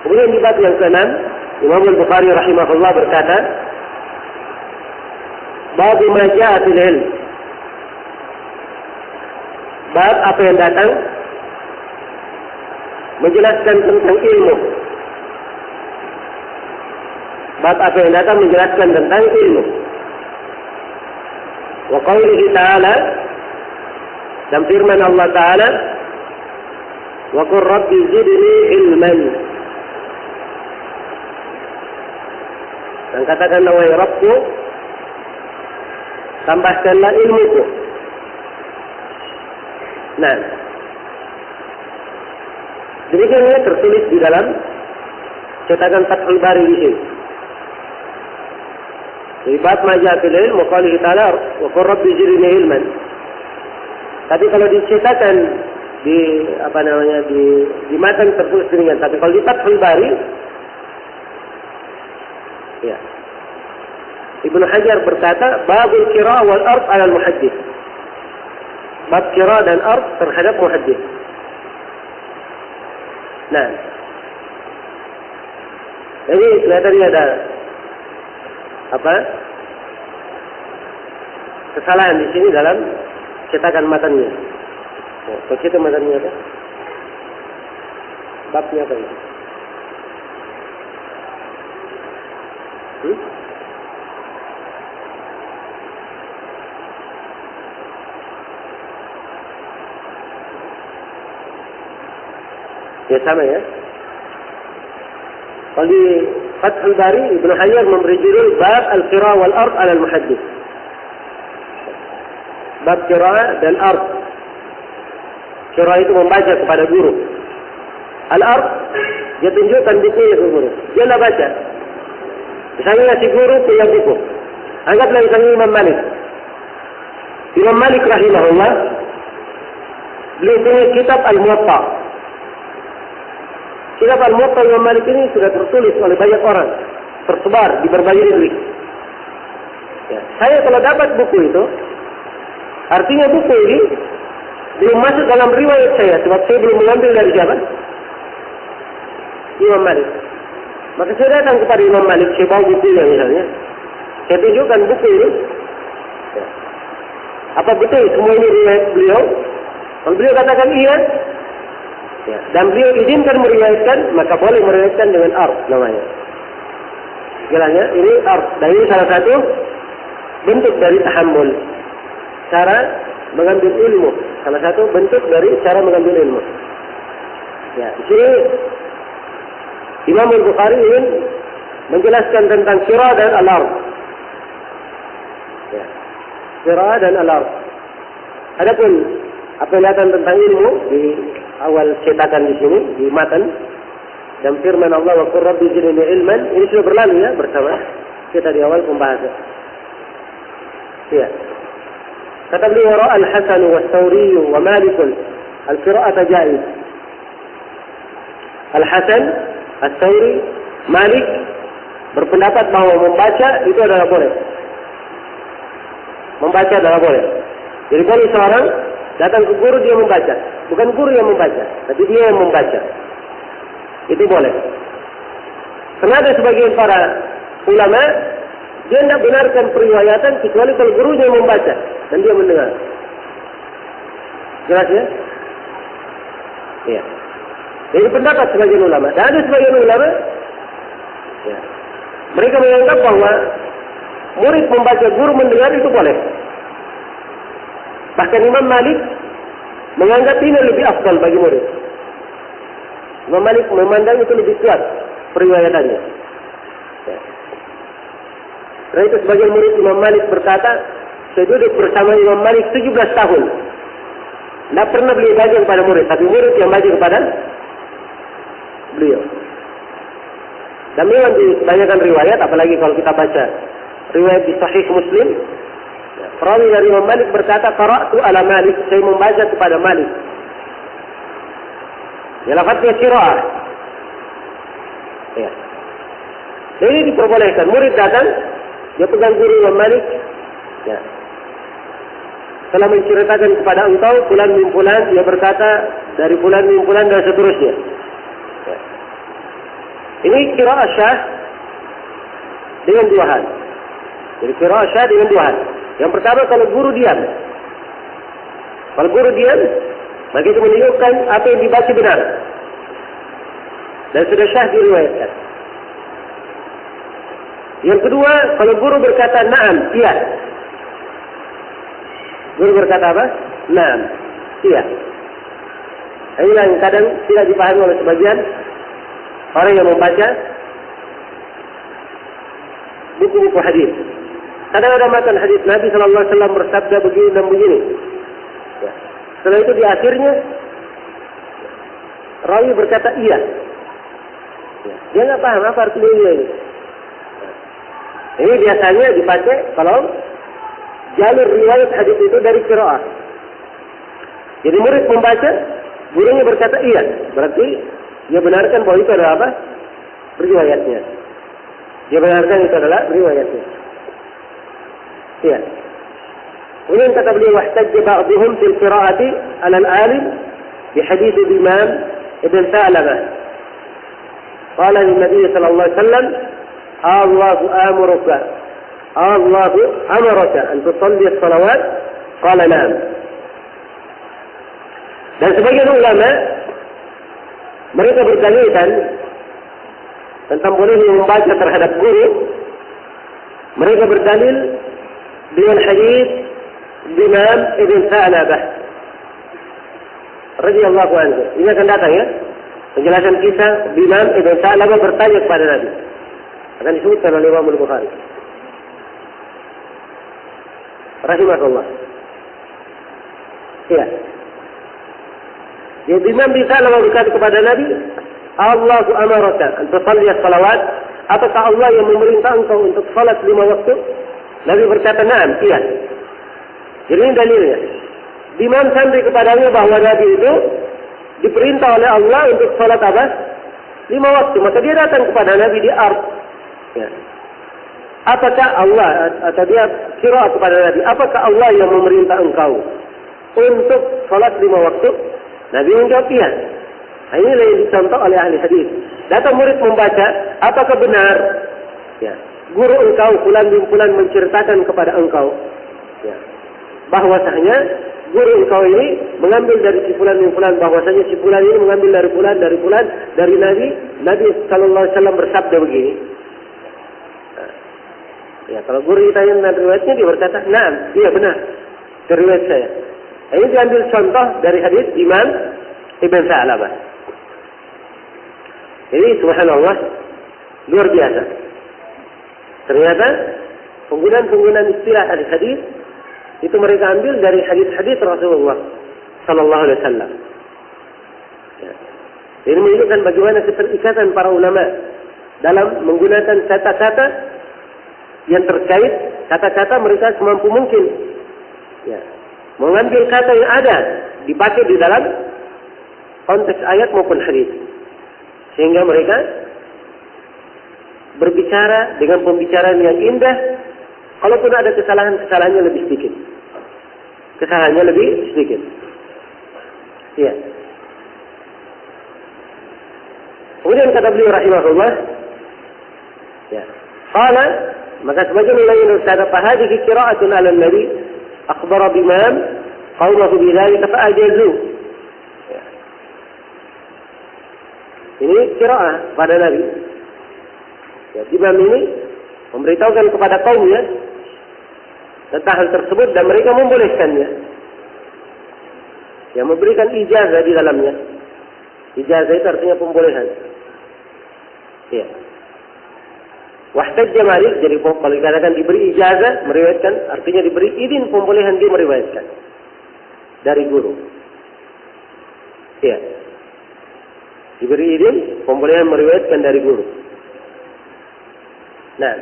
Kemudian di bab yang ke-6, Imam Al-Bukhari rahimahullah berkata, bab ma jaa fil ilm. Bab apa yang datang menjelaskan tentang ilmu. Bab apa yang datang menjelaskan tentang ilmu. Wa qaulihi ta'ala, dan firman Allah Ta'ala, wa qur rabbi zidni ilman. Dan katakan, wahai Rabbku, tambahkanlah ilmuku. Nah, demikianlah tertulis di dalam cetakan Fathul Bari di sini. Jadi bab ma jaa fil ilm, wa qala ta'ala wa qur rabbi zidni ilman. Tapi kalau dicetakan di matan tertulis demikian. Tapi kalau di Fathul Bari, ya, Ibnu Hajar berkata, babul qira wal ard 'ala al muhaddits. Bab qira dan ard terhadap muhaddits. Nah, ini kelihatannya ada kesalahan di sini dalam cetakan matanya. Begitu matanya apa? Babnya apa ini? Ya sama ya. Kalau di Fathul Bari, Ibnu Hajar memberi judul Bab Al-Qira wal Ard 'ala al-Muhaddits. Bab qira dan ard. Qira itu membaca kepada guru. Al-ard, dia tunjukkan bukunya ke guru. Dia nak baca. Misalnya si guru punya buku. Anggaplah misalnya Imam Malik. Imam Malik rahimahullah, beliau punya kitab Al-Muwatta. Kitab Al-Muwatta Imam Malik ini sudah tertulis oleh banyak orang, tersebar di berbagai negeri. Ya, saya kalau dapat buku itu, artinya buku ini belum masuk dalam riwayat saya, sebab saya belum mengambil dari siapa? Imam Malik. Maka saya datang kepada Imam Malik, saya bawa bukunya misalnya, saya tunjukkan buku ini. Ya. Apa betul semua ini riwayat beliau? Kalau beliau katakan iya, ya, dan beliau izinkan meriwayatkan, maka boleh meriwayatkan dengan ard namanya. Jelasnya ini ard, dan ini salah satu bentuk dari tahammul, cara mengambil ilmu. Salah satu bentuk dari cara mengambil ilmu. Ya, di sini Imam Al-Bukhari ingin menjelaskan tentang qira dan al-ard. Ya, qira dan al-ard. Adapun apa yang datang tentang ilmu di awal cetakan di sini, di matan, dan firman Allah wa qur rabbi zidni ilman, ini sudah berlalu ya bersama kita di awal pembahasan. Ya. Kata beliau, ra'a al-Hasan wa Thawri wa Malik al-qira'ata jaiz. Al-Hasan, Al-Thawri, Malik berpendapat bahwa membaca itu adalah boleh. Membaca adalah boleh. Jadi boleh seorang datang ke guru, dia membaca. Bukan guru yang membaca, tapi dia yang membaca. Itu boleh. Karena ada sebagian para ulama, dia tidak benarkan periwayatan kecuali kalau gurunya membaca dan dia mendengar. Jelas ya? Iya. Ini pendapat sebagian ulama. Dan ada sebagian ulama, ya, mereka menganggap bahwa murid membaca, guru mendengar itu boleh. Bahkan Imam Malik menganggap ini lebih afdal bagi murid. Imam Malik memandang itu lebih kuat periwayatannya. Ya. Karena itu sebagian murid Imam Malik berkata, saya duduk bersama Imam Malik 17 tahun. Tidak pernah beliau baca kepada murid, tapi murid yang baca kepada beliau. Dan memang di kebanyakan riwayat, apalagi kalau kita baca riwayat di Sahih Muslim, perawi dari Imam Malik berkata, qara'tu ala Malik, saya membaca kepada Malik. Ya, lafadznya qira'ah. Ya. Jadi diperbolehkan, murid datang, dia pegang guru Imam Malik, ya. Setelah menceritakan kepada engkau fulan bin fulan, dia berkata dari fulan bin fulan dan seterusnya. Ya. Ini qiraah syadz dengan dua hal. Jadi qiraah syadz dengan dua hal. Yang pertama, kalau guru diam. Kalau guru diam, maka itu menunjukkan apa yang dibaca benar. Dan sudah syadz diriwayatkan. Yang kedua, kalau guru berkata na'am, iya. Guru berkata apa? Na'am, iya. Inilah yang kadang tidak dipahami oleh sebagian orang yang membaca buku-buku hadis. Kadang ada matan hadis Nabi Sallallahu Alaihi Wasallam bersabda begini dan begini. Ya. Setelah itu di akhirnya rawi berkata iya. Ya. Dia nggak paham apa artinya iya ini. Ini biasanya dipakai kalau jalur riwayat hadis itu dari qiraah. Jadi murid membaca, gurunya berkata iya, berarti dia benarkan bahwa itu adalah apa? Riwayatnya. Dia benarkan itu adalah riwayatnya. Iya. Kemudian kata beliau, wahtajja ba'dhum fil qira'ati 'ala al-alim bi hadits Imam Ibn Sa'lamah. Qala lin-nabiy sallallahu alaihi wasallam, Allahu amuruka an tusalli as-salawat. Qala na'am. Dan sebagian ulama mereka berdalilkan tentang bolehnya membaca terhadap guru. Mereka berdalil dengan hadis Imam Ibn Sa'labah radhiyallahu anhu. Ini akan datang ya, penjelasan kisah Imam Ibn Sa'labah bertanya kepada Nabi. Akan disebutkan oleh Imam Al-Bukhari rahimahullah. Iya. Jadi Imam Ibn Sa'labah berkata kepada Nabi, Allahu amaraka an tusalli as-salawat. Apakah Allah yang memerintah engkau untuk salat 5 waktu? Nabi berkata, na'am, iya. Jadi ini dalilnya. Imam sampai kepadanya bahwa Nabi itu diperintah oleh Allah untuk salat apa? 5 waktu. Maka dia datang kepada Nabi di Ard. Ya. Apakah Allah, atau dia kira kepada Nabi, apakah Allah yang memerintah engkau untuk salat 5 waktu? Nabi menjawab, iya. Nah, inilah yang dicontoh oleh ahli hadis. Datang murid membaca, apakah benar? Ya. Guru engkau fulan bin fulan menceritakan kepada engkau, ya, bahwasanya guru engkau ini mengambil dari si fulan bin fulan, bahwasanya si fulan ini mengambil dari fulan, dari Nabi Sallallahu Alaihi Wasallam bersabda begini. Nah, ya, kalau guru ditanya tentang riwayatnya, dia berkata, na'am, iya benar, dari riwayat saya. Nah, ini diambil contoh dari hadis Imam Ibn Sa'labah. Jadi subhanallah, luar biasa. Ternyata penggunaan istilah hadis itu mereka ambil dari hadis-hadis Rasulullah Sallallahu Alaihi Wasallam. Ya. Ini menunjukkan bagaimana keterikatan para ulama dalam menggunakan kata-kata yang terkait, kata-kata mereka semampu mungkin. Ya. Mengambil kata yang ada dipakai di dalam konteks ayat maupun hadis. Sehingga mereka berbicara dengan pembicaraan yang indah. Kalaupun ada kesalahannya lebih sedikit. Kesalahannya lebih sedikit. Iya. Kemudian kata beliau rahimahullah, ya, qala, maka sebagian ulama berkata, "Fahadhihi qira'atun 'ala an-nabi akhbara bimam qaumahu bidzalika fa'ajazu." Ya. Ini qira'ah pada Nabi. Ya, Imam ini memberitahukan kepada kaumnya tentang hal tersebut dan mereka membolehkannya. Ya, memberikan ijazah di dalamnya. Ijazah itu artinya pembolehan. Ya. Wahtajja Malik, jadi kalau dikatakan diberi ijazah, meriwayatkan, artinya diberi izin pembolehan dia meriwayatkan dari guru. Ya. Diberi izin pembolehan meriwayatkan dari guru. Nah,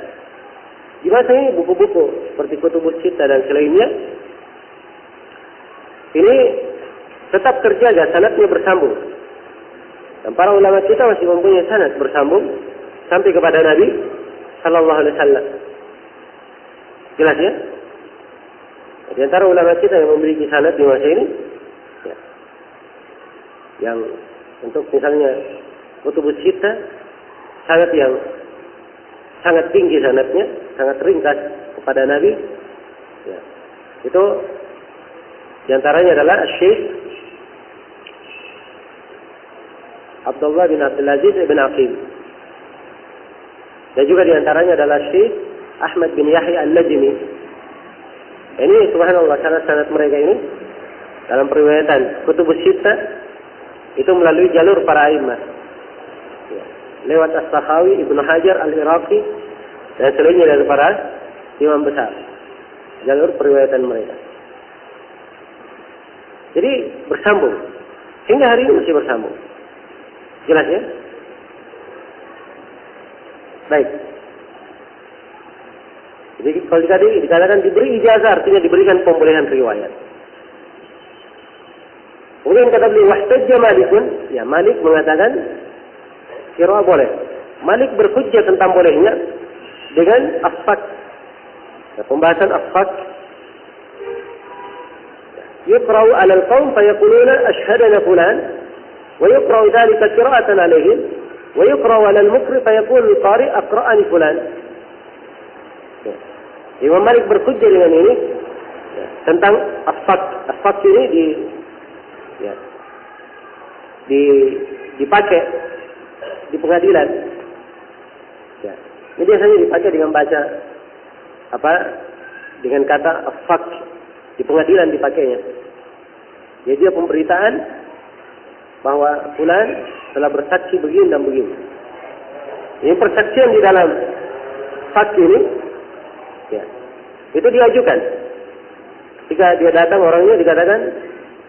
di masa ini buku-buku seperti Kutubus Sittah dan selainnya ini tetap terjaga, sanadnya bersambung. Dan para ulama kita masih mempunyai sanad bersambung sampai kepada Nabi Sallallahu Alaihi Wasallam. Jelas ya? Di antara ulama kita yang memiliki sanad di masa ini, ya, yang untuk misalnya Kutubus Sittah sanad yang sangat tinggi sanadnya, sangat ringkas kepada Nabi. Ya. Itu diantaranya adalah Syekh Abdullah bin Abdul Aziz ibn Aqil. Dan juga diantaranya adalah Syekh Ahmad bin Yahya Al-Najmi. Ini subhanallah sanad-sanad mereka ini dalam periwayatan Kutubus Sittah itu melalui jalur para a'immah. Ya. Lewat As-Sakhawi, Ibnu Hajar, Al-Iraqi dan selainnya dari para imam besar. Jalur periwayatan mereka. Jadi bersambung. Hingga hari ini masih bersambung. Jelas ya? Baik. Jadi kalau tadi dikatakan diberi ijazah artinya diberikan pembolehan riwayat. Kemudian kata beliau wahtajja Malikun, ya Malik mengatakan qiraah boleh. Malik berhujjah tentang bolehnya dengan as-fak. Ya, pembahasan as-fak. Yuqra'u 'ala al-qaum fayaquluna ashhadana fulan wa yuqra'u dhalika qira'atan 'alayhim wa yuqra'u 'ala al-muqri fayaqulu al-qari' aqra'ani fulan. Imam Malik berhujjah dengan ini ya, tentang as-fak. As-fak ini dipakai di pengadilan. Ya. Ini biasanya dipakai dengan baca dengan kata as-fak. Di pengadilan dipakainya. Jadi dia pemberitaan bahwa fulan telah bersaksi begini dan begini. Ini persaksian di dalam fak ini. Ya. Itu diajukan. Jika dia datang orangnya dikatakan,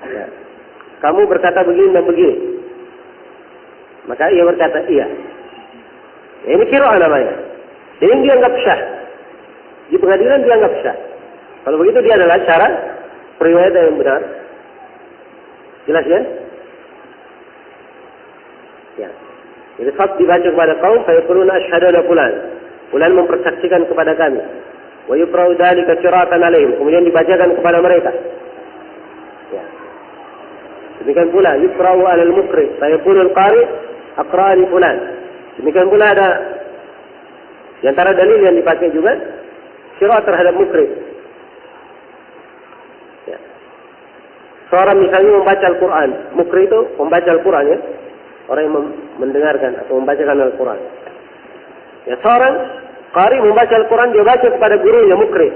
ya, kamu berkata begini dan begini. Maka ia berkata iya. Ya, ini qiraah namanya. Jadi dianggap syah. Di pengadilan dianggap syah. Kalau begitu dia adalah cara periwayatan yang benar. Jelas ya? Ya. Jadi fak dibaca kepada kaum, fayaquluna asyhadana fulan. Fulan mempersaksikan kepada kami. Wa yuqra'u dzalika qira'atan 'alaihim. Kemudian dibacakan kepada mereka. Ya. Demikian pula yuqra'u 'alal muqri, fayaqulu al-qari' aqra'ani fulan. Demikian pula ada di antara dalil yang dipakai juga qira'ah terhadap muqri. Ya. Seorang misalnya membaca Al-Quran, muqri itu membaca Al-Quran ya, orang yang mendengarkan atau membacakan Al-Quran. Ya, seorang qari membaca Al-Quran, dia baca kepada gurunya muqri.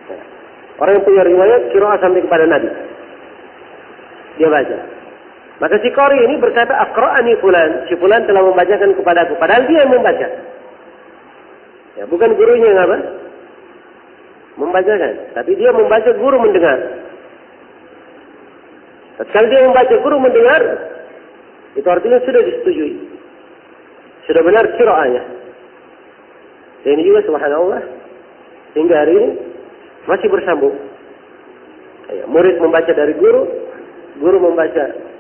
Ya. Orang yang punya riwayat qiraah sampai kepada Nabi, dia baca. Maka si qari ini berkata aqra'ani fulan, si fulan telah membacakan kepadaku, padahal dia yang membaca. Ya, bukan gurunya yang membacakan, tapi dia membaca, guru mendengar. Kalau dia membaca, guru mendengar, itu artinya sudah disetujui, sudah benar qiraahnya. Dan ini juga subhanallah hingga hari ini masih bersambung. Ya, murid membaca dari guru, guru membaca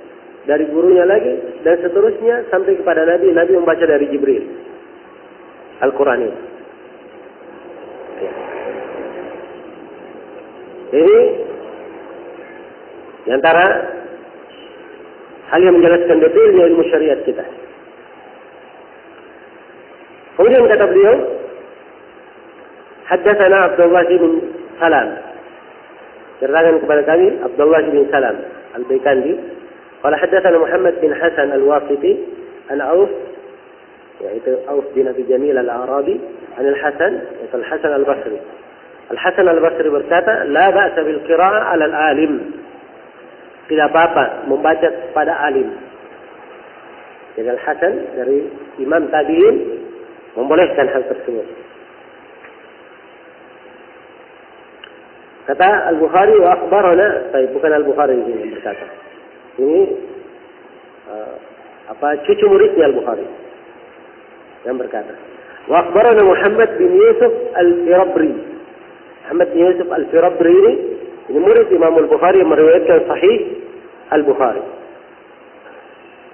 dari gurunya lagi, dan seterusnya sampai kepada Nabi. Nabi membaca dari Jibril Al-Quran ini. Ya. Ini di antara hal yang menjelaskan detailnya ilmu syariat kita. Kemudian kata beliau, haddatsana Abdullah bin Salam. Ceritakan kepada kami Abdullah bin Salam Al-Baikandi. Qala haddatsana Muhammad bin Hasan Al-Wasiti an Auf, yaitu Auf bin Abi Jamil Al-Arabi, an Al-Hasan, yaitu Al-Hasan Al-Basri. Al-Hasan Al-Basri berkata, la ba'sa bil qira'ah 'ala al-alim. Tidak apa-apa membaca pada alim. Jadi Al-Hasan dari Imam Tabi'in membolehkan hal tersebut. Kata Al-Bukhari wa akhbarana, bukan Al-Bukhari ini berkata. Ini cucu muridnya Al-Bukhari yang berkata. Wa akhbarana Muhammad bin Yusuf Al-Firabri. Muhammad bin Yusuf Al-Firabri ini murid Imam Al-Bukhari yang meriwayatkan Sahih Al-Bukhari.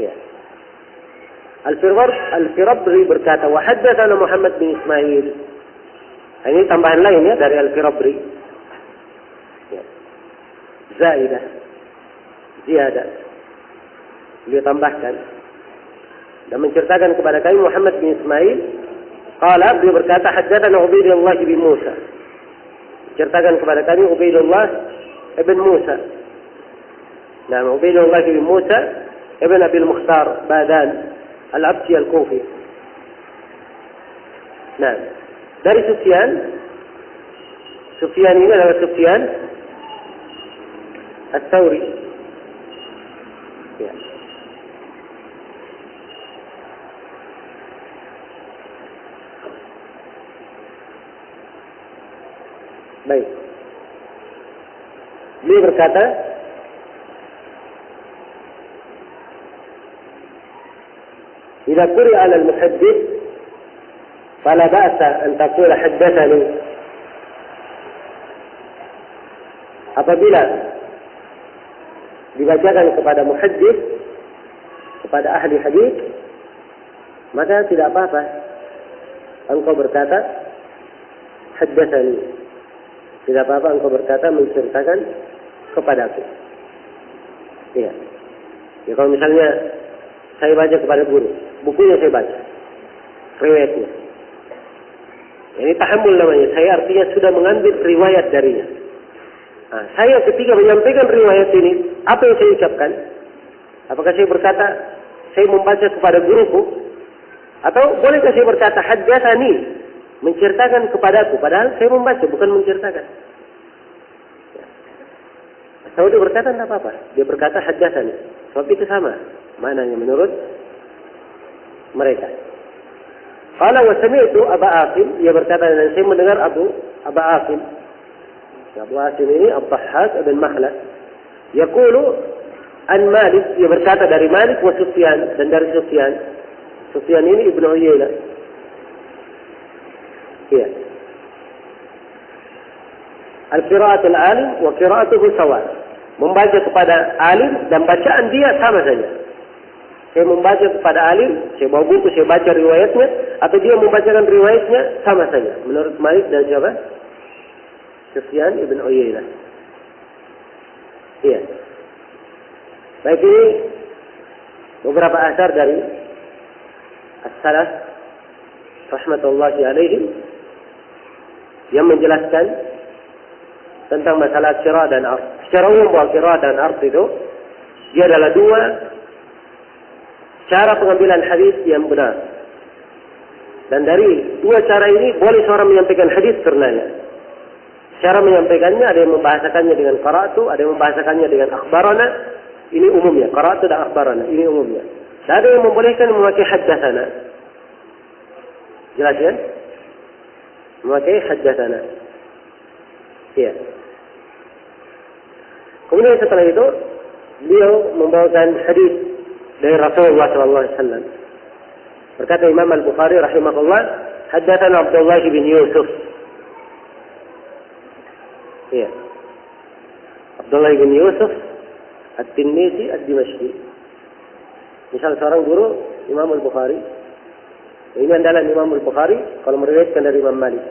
Ya. Al-Firabri berkata, wa haddatsana Muhammad bin Ismail. Ini tambahan lain ya dari Al-Firabri. Ya. Zaidah. Ziyadah. Dia tambahkan. dan menceritakan kepada kami Muhammad bin Ismail. Qala, beliau berkata, haddatsana Ubaidullah bin Musa. Menceritakan kepada kami Ubaidullah ibn Musa. Nah, Ubaidullah bin Musa ibn Abi al-Mukhtar Badan al-Absi al-Kufi. Nah, dari Sufyan ini adalah Sufyan Ats-Tsauri. Ya. Baik. Beliau berkata, "Idza quri'a 'ala al-muhaddits fala ba'sa an taqula haddatsani." Apabila dibacakan kepada muhaddits, kepada ahli hadis, maka tidak apa-apa engkau berkata haddatsani. Tidak apa-apa engkau berkata menceritakan kepadaku. Iya. Ya, kalau misalnya saya baca kepada guru, bukunya saya baca, riwayatnya. Ini tahammul namanya. Saya artinya sudah mengambil riwayat darinya. Nah, saya ketika menyampaikan riwayat ini, apa yang saya ucapkan? Apakah saya berkata, saya membaca kepada guruku? Atau bolehkah saya berkata, haddatsani, menceritakan kepadaku? Padahal saya membaca, bukan menceritakan. Kalau dia berkata, tidak apa-apa. Dia berkata, haddatsani. Sebab itu sama maknanya menurut mereka. Qala wa sami'tu Aba Aqil, ia berkata, dan saya mendengar Aba Aqil. Abu Aqil ini Abdahhak bin Makhlad. Yaqulu an Malik, ia berkata dari Malik wa Sufyan, dan dari Sufyan. Sufyan ini Ibnu Uyainah. Iya. Al-qira'at al-alim wa qira'atuhu sawa. Membaca kepada alim dan bacaan dia sama saja. Saya membaca kepada alim, saya bawa buku, saya baca riwayatnya, atau dia membacakan riwayatnya, sama saja. Menurut Malik dan siapa? Sufyan ibn Uyainah. Iya. Baik, ini beberapa asar dari as-salaf rahmatullahi alaihim yang menjelaskan tentang masalah qiraah dan ard. Secara umum bahwa qiraah dan ard itu dia adalah dua cara pengambilan hadis yang benar. Dan dari dua cara ini boleh seorang menyampaikan hadis karenanya. Cara menyampaikannya ada yang membahasakannya dengan qara'tu, ada yang membahasakannya dengan akhbarana. Ini umumnya, qara'tu dan akhbarana, ini umumnya. Dan ada yang membolehkan memakai haddatsana. Jelas ya? Memakai haddatsana. Iya. Kemudian setelah itu beliau membawakan hadis dari Rasulullah SAW. Berkata Imam Al-Bukhari rahimahullah, haddatsana Abdullah bin Yusuf. Iya. Abdullah bin Yusuf At-Tinnisi Ad-Dimashqi. Misal seorang guru Imam Al-Bukhari. Ini adalah Imam Al-Bukhari kalau meriwayatkan dari Imam Malik.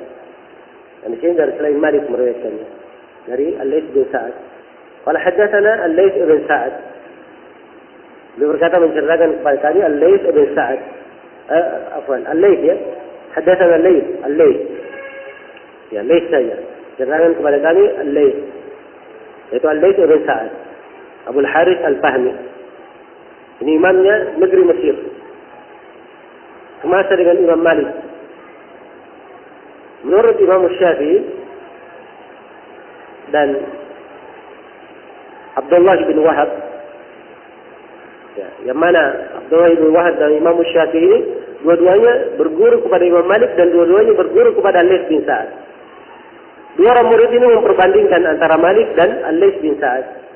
Dan di sini dari selain Malik meriwayatkannya. Dari Al-Layth bin Sa'ad. Qala haddatsana Al-Layth bin Sa'ad. Beliau berkata menceritakan kepada kami Al-Layth bin Sa'ad. Al-Layth ya. Haddatsana Al-Layth. Ya, Layth saja. Ceritakan kepada kami Al-Layth. Yaitu Al-Layth bin Sa'ad. Abu Al-Harith Al-Fahmi. Ini imamnya negeri Mesir. Semasa dengan Imam Malik. Menurut Imam Syafi'i dan Abdullah bin Wahab, ya, yang mana Abdullah bin Wahab dan Imam Syafi'i ini dua-duanya berguru kepada Imam Malik dan dua-duanya berguru kepada Al-Layth bin Sa'ad. Dua orang murid ini memperbandingkan antara Malik dan Al-Layth bin Sa'ad.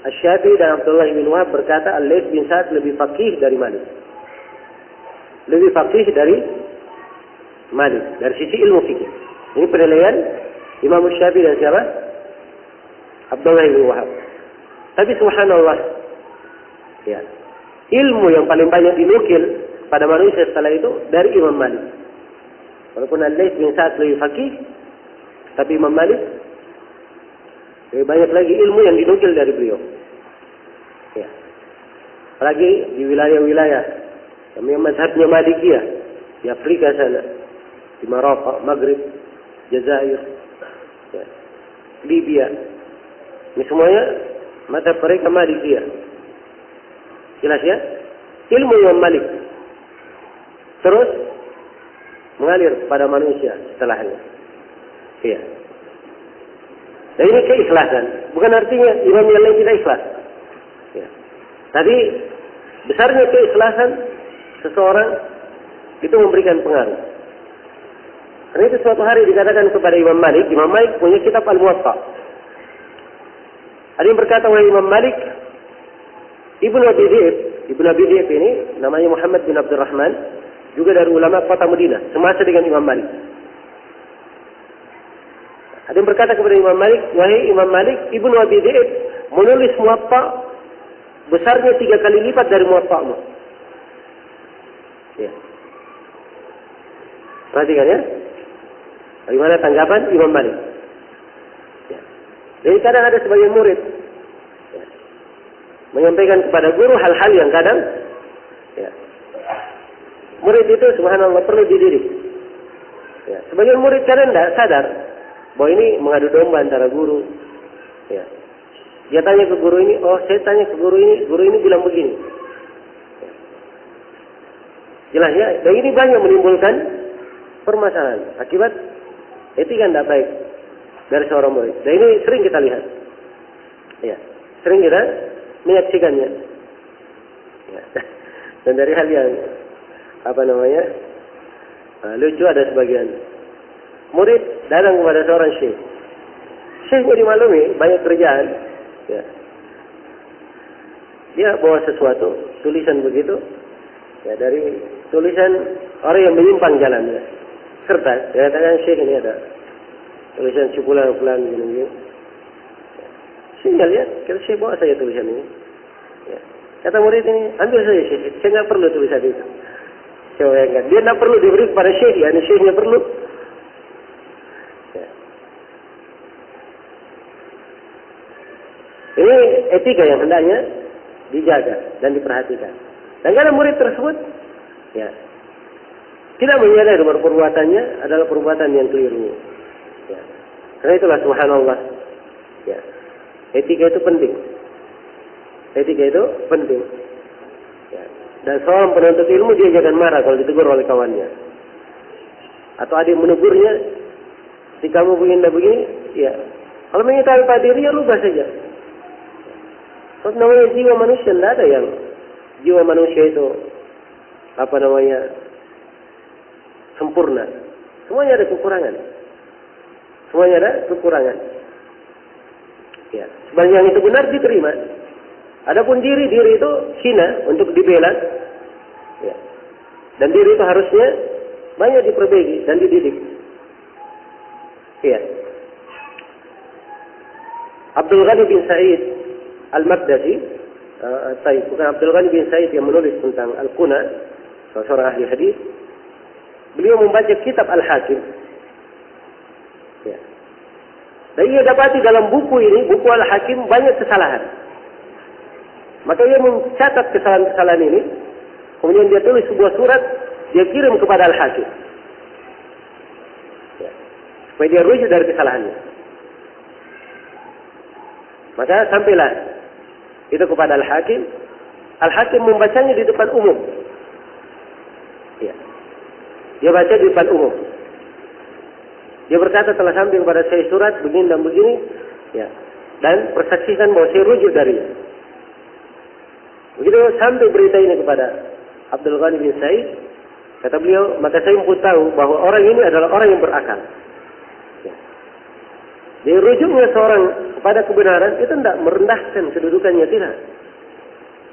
Asy-Syafi'i dan Abdullah bin Wahab berkata Al-Layth bin Sa'ad lebih faqih dari Malik. Lebih faqih dari Malik dari sisi ilmu fikih. Ini penilaian Imam Syafi'i dan siapa? Abdullah bin Wahab. Tapi subhanallah, ya, ilmu yang paling banyak dinukil pada manusia setelah itu dari Imam Malik. Walaupun Al-Layth bin Sa'ad lebih faqih, tapi Imam Malik lebih banyak lagi ilmu yang dinukil dari beliau. Ya. Apalagi di wilayah-wilayah Yang mazhabnya Malikiyah di Afrika sana, di Maroko, Maghrib, Jazair, ya, Libya. Ini semuanya mazhab mereka Malikiyah. Jelas ya? Ilmu Imam Malik terus mengalir pada manusia setelahnya. Iya. Dan ini keikhlasan. Bukan artinya imam yang lain tidak ikhlas. Ya. Tadi besarnya keikhlasan seseorang itu memberikan pengaruh. Karena itu suatu hari dikatakan kepada Imam Malik punya kitab Al-Muwatta. Ada yang berkata, wahai Imam Malik, Ibnu Abi Dhi'b ini namanya Muhammad bin Abdurrahman, juga dari ulama kota Madinah, semasa dengan Imam Malik. Ada yang berkata kepada Imam Malik, wahai Imam Malik, Ibnu Abi Dhi'b menulis Muwatta besarnya 3 kali lipat dari Muwatta'mu. Ya. Perhatikan ya. Bagaimana tanggapan Imam Malik? Ya. Jadi kadang ada sebagian murid ya, menyampaikan kepada guru hal-hal yang kadang ya, murid itu subhanallah perlu dididik. Ya. Sebagian murid kadang tidak sadar bahwa ini mengadu domba antara guru. Ya. Dia tanya ke guru ini, oh saya tanya ke guru ini bilang begini. Ya. Jelas ya, dan ini banyak menimbulkan permasalahan akibat etika tidak baik dari seorang murid. Dan ini sering kita lihat. Ya, sering kita menyaksikannya. Ya. Dan dari hal yang lucu ada sebagian murid datang kepada seorang syekh. Syekhnya dimaklumi banyak kerjaan. Ya. Dia bawa sesuatu, tulisan begitu. Ya, dari tulisan orang yang menyimpang jalannya. Kertas, dia katakan syekh ini ada tulisan sebulan gini. Syekh lihat, kira syekh bawa saya tulisan ini. Ya. Kata murid ini, ambil saja syekh, saya nggak perlu tulisan itu. Saya bayangkan, dia nggak perlu diberi kepada syekh, ya, ini syekhnya perlu. Ya. Ini etika yang hendaknya dijaga dan diperhatikan. Dan kalau murid tersebut, ya, tidak menyadari bahwa perbuatannya adalah perbuatan yang keliru. Ya. Karena itulah subhanallah. Ya. Etika itu penting. Etika itu penting. Ya. Dan seorang penuntut ilmu dia jangan marah kalau ditegur oleh kawannya. Atau ada yang menegurnya, si kamu begini, ya. Kalau mengetahui pada diri ya rubah saja. Kalau namanya jiwa manusia, tidak ada yang jiwa manusia itu sempurna. Semuanya ada kekurangan. Ya, sebagian yang itu benar diterima. Adapun diri itu hina untuk dibela. Ya. Dan diri itu harusnya banyak diperbaiki dan dididik. Ya. Abdul Ghani bin Sa'id Al-Maqdisi, bukan Abdul Ghani bin Sa'id yang menulis tentang Al-Quna, seorang ahli hadis. Beliau membaca kitab Al-Hakim. Ya. Dan ia dapati dalam buku ini, buku Al-Hakim, banyak kesalahan. Maka ia mencatat kesalahan-kesalahan ini. Kemudian dia tulis sebuah surat, dia kirim kepada Al-Hakim. Ya. Supaya dia rujuk dari kesalahannya. Maka sampailah itu kepada Al-Hakim. Al-Hakim membacanya di depan umum. Ya. Dia baca di depan umum. Dia berkata telah sampai kepada saya surat begini dan begini, ya. Dan persaksikan bahwa saya rujuk darinya. Begitu sampai berita ini kepada Abdul Ghani bin Sa'id, kata beliau, maka saya pun tahu bahwa orang ini adalah orang yang berakal. Ya. Jadi rujuknya seorang kepada kebenaran itu tidak merendahkan kedudukannya, tidak.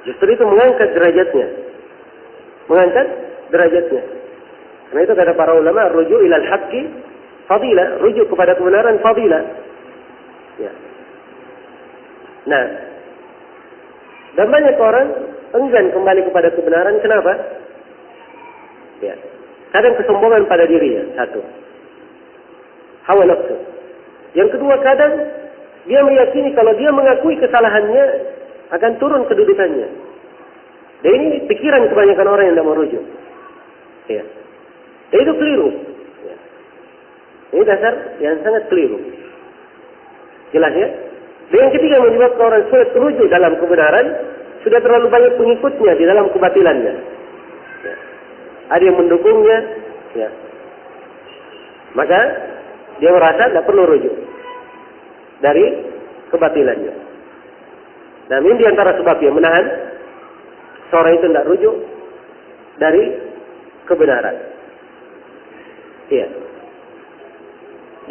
Justru itu mengangkat derajatnya. Karena itu kata para ulama, rujuk ilal haqqi fadilah, rujuk kepada kebenaran fadilah. Ya. Nah, dan banyak orang enggan kembali kepada kebenaran. Kenapa? Ya. Kadang kesombongan pada dirinya, satu. Hawa nafsu. Yang kedua, kadang dia meyakini kalau dia mengakui kesalahannya akan turun kedudukannya. Dan ini pikiran kebanyakan orang yang tidak mau rujuk. Ya. Dan itu keliru. Ya. Ini dasar yang sangat keliru. Jelas ya? Dan yang ketiga menyebabkan orang sulit rujuk dalam kebenaran, sudah terlalu banyak pengikutnya di dalam kebatilannya. Ya. Ada yang mendukungnya, ya. Maka dia merasa tidak perlu rujuk dari kebatilannya. Nah, ini diantara sebab yang menahan seorang itu tidak rujuk dari kebenaran. Iya.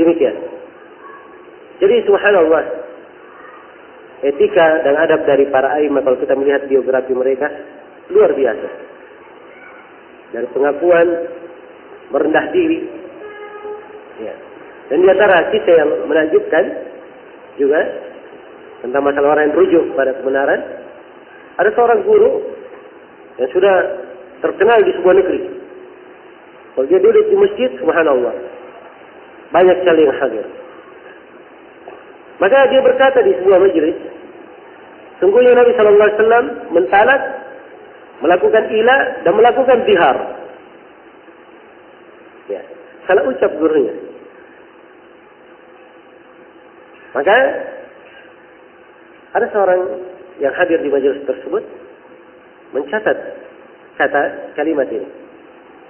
Demikian. Jadi subhanallah, etika dan adab dari para a'immah kalau kita melihat biografi mereka luar biasa. Dari pengakuan, merendah diri. Ya. Dan di antara kisah yang menakjubkan juga tentang masalah orang yang rujuk pada kebenaran, ada seorang guru yang sudah terkenal di sebuah negeri. Kalau dia duduk di masjid, subhanallah, banyak sekali yang hadir. Maka dia berkata di sebuah majelis, sungguhnya Nabi sallallahu alaihi wasallam mentalak, melakukan ila dan melakukan zihar. Ya, salah ucap gurunya. Maka ada seorang yang hadir di majelis tersebut mencatat kata kalimat ini.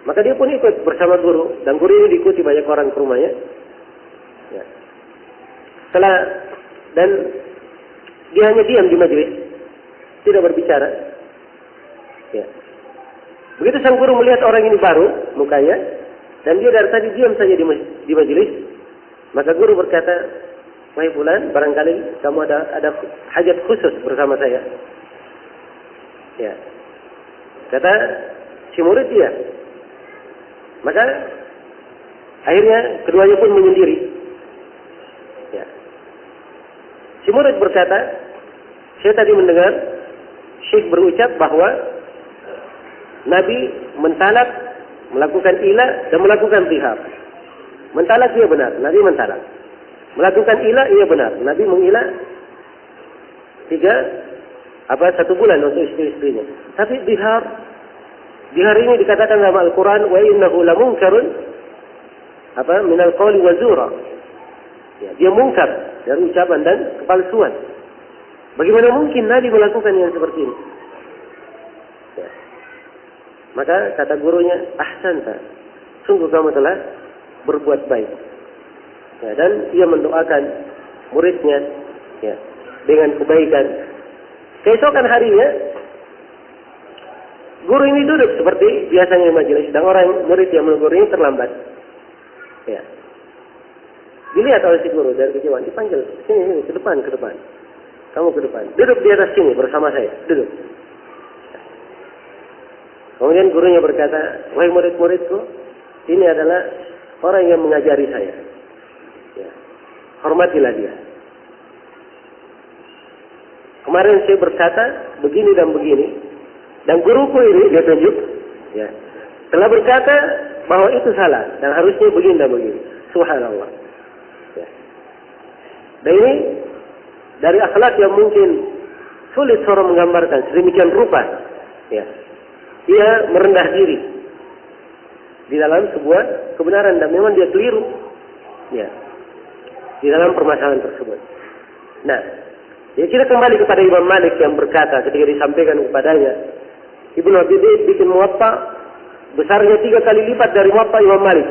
Maka dia pun ikut bersama guru, dan guru ini diikuti banyak orang ke rumahnya. Ya. Dan dia hanya diam di majelis, tidak berbicara. Ya. Begitu sang guru melihat orang ini baru mukanya, dan dia dari tadi diam saja di majelis, maka guru berkata, "Wahai fulan, barangkali kamu ada hajat khusus bersama saya." Ya. Kata si murid dia. Maka akhirnya keduanya pun menyendiri. Ya. Si murid berkata, "Saya tadi mendengar Syekh berucap bahwa Nabi mentalak, melakukan ila dan melakukan zihar. Mentalak ia benar, Nabi mentalak. Melakukan ila ia benar, Nabi mengila 1 bulan untuk istri-istrinya. Tapi zihar ini dikatakan dalam Al-Quran, wa innahu lamunkarun minal qawli wa zura. Ya, dia mungkar dari ucapan dan kepalsuan. Bagaimana mungkin Nabi melakukan yang seperti ini? Ya. Maka kata gurunya, ahsanta, sungguh kamu telah berbuat baik. Ya, dan ia mendoakan muridnya ya, dengan kebaikan. Keesokan harinya, guru ini duduk seperti biasanya di majelis, dan orang murid yang menunggu ini terlambat. Ya. Dilihat oleh si guru dari kejauhan, dipanggil, sini, ke depan. Kamu ke depan. Duduk di atas sini bersama saya, duduk. Kemudian gurunya berkata, wahai murid-muridku, ini adalah orang yang mengajari saya. Ya. Hormatilah dia. Kemarin saya berkata begini dan begini, dan guruku ini, dia tunjuk, ya, telah berkata bahwa itu salah dan harusnya begini dan begini. Subhanallah. Ya. Dan ini dari akhlak yang mungkin sulit seorang menggambarkan sedemikian rupa. Ya. Dia merendah diri di dalam sebuah kebenaran dan memang dia keliru. Ya. Di dalam permasalahan tersebut. Nah, ya kita kembali kepada Imam Malik yang berkata ketika disampaikan kepadanya, Ibnu Abi Zaid bikin Muwatta besarnya 3 kali lipat dari Muwatta Imam Malik.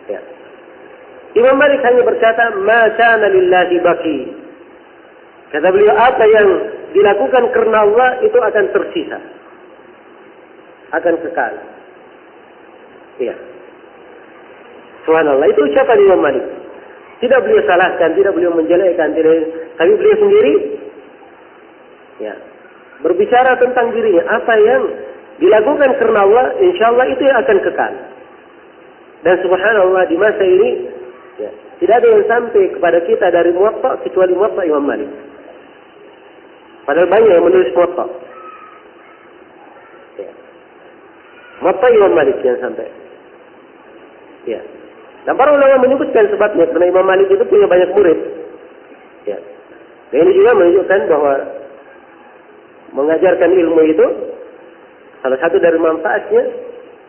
Ya. Imam Malik hanya berkata, "Ma kana lillahi baqi." Kata beliau, apa yang dilakukan karena Allah itu akan tersisa, akan kekal. Iya. Subhanallah, itu ucapan Imam Malik. Tidak beliau salahkan, tidak beliau menjelekkan, tapi beliau sendiri ya, berbicara tentang dirinya. Apa yang dilakukan karena Allah, insya Allah itu yang akan kekal. Dan subhanallah di masa ini ya, tidak ada yang sampai kepada kita dari Muwatta kecuali Muwatta Imam Malik. Padahal banyak yang menulis Muwatta. Ya. Muwatta Imam Malik yang sampai. Ya. Dan para ulama menyebutkan sebabnya karena Imam Malik itu punya banyak murid. Ya. Dan ini juga menunjukkan bahwa mengajarkan ilmu itu Salah satu dari manfaatnya,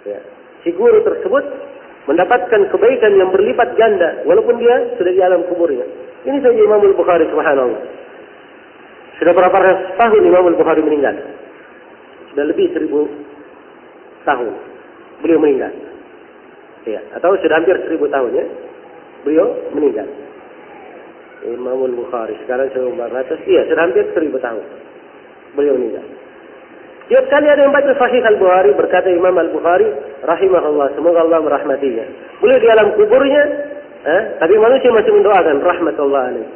ya, si guru tersebut mendapatkan kebaikan yang berlipat ganda walaupun dia sudah di alam kuburnya. Ini saja Imam Al-Bukhari, subhanallah. Sudah berapa ratus tahun Imam Al-Bukhari meninggal? Sudah lebih 1000 tahun beliau meninggal. Ya, atau sudah hampir 1000 tahun ya. Beliau meninggal. Imam Al-Bukhari sekarang 1400, iya sudah hampir 1000 tahun beliau meninggal. Tiap kali ada yang baca Sahih Al-Bukhari, berkata Imam Al-Bukhari rahimahullah, semoga Allah merahmatinya. Beliau di alam kuburnya, tapi manusia masih mendoakan rahmatullah alaih.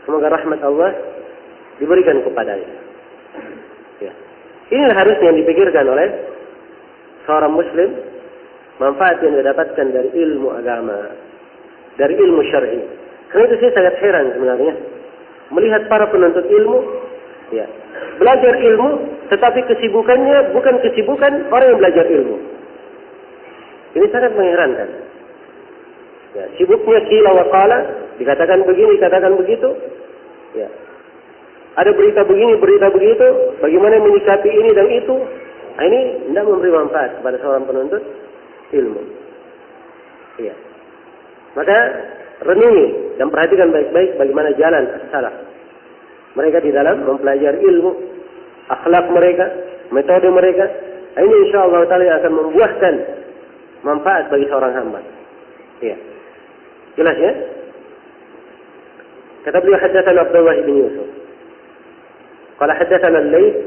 Semoga rahmat Allah diberikan kepadanya. Ya. Inilah harusnya yang dipikirkan oleh seorang muslim, manfaat yang didapatkan dari ilmu agama, dari ilmu syar'i. Karena itu saya sangat heran sebenarnya melihat para penuntut ilmu, ya, belajar ilmu, tetapi kesibukannya bukan kesibukan orang yang belajar ilmu. Ini sangat mengherankan. Ya, sibuknya qila wa qala, dikatakan begini, dikatakan begitu. Ya. Ada berita begini, berita begitu, bagaimana menyikapi ini dan itu. Nah, ini tidak memberi manfaat kepada seorang penuntut ilmu. Iya. Maka renungi dan perhatikan baik-baik bagaimana jalan as-salaf mereka di dalam mempelajari ilmu, akhlak mereka, metode mereka. Nah, ini insyaallah taala yang akan membuahkan manfaat bagi seorang hamba. Iya. Jelas ya? Kata beliau, haddatsana Abdullah bin Yusuf. Qala haddatsana Al-Laits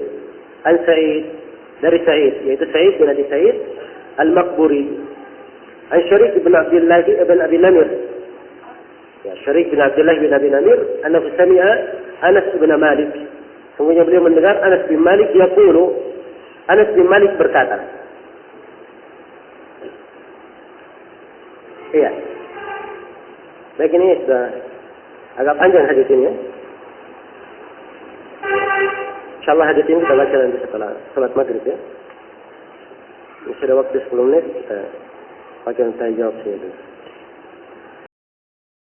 an Sa'id, dari Sa'id, yaitu Sa'id bin Abi Sa'id Al-Maqburi. An Syarih bin Abdullah bin Abi Namir. Ya, Syarih bin Abdullah bin Abi Namir, annahu sami'a Anas bin Malik. Sungguhnya beliau mendengar Anas bin Malik yaqulu, Anas bin Malik berkata. Iya. Baik, ini sudah agak panjang hadis ini ya. InsyaAllah hadis ini kita baca nanti setelah salat maghrib ya. Ini sudah waktu 10 menit, kita pakai untuk jawab saja.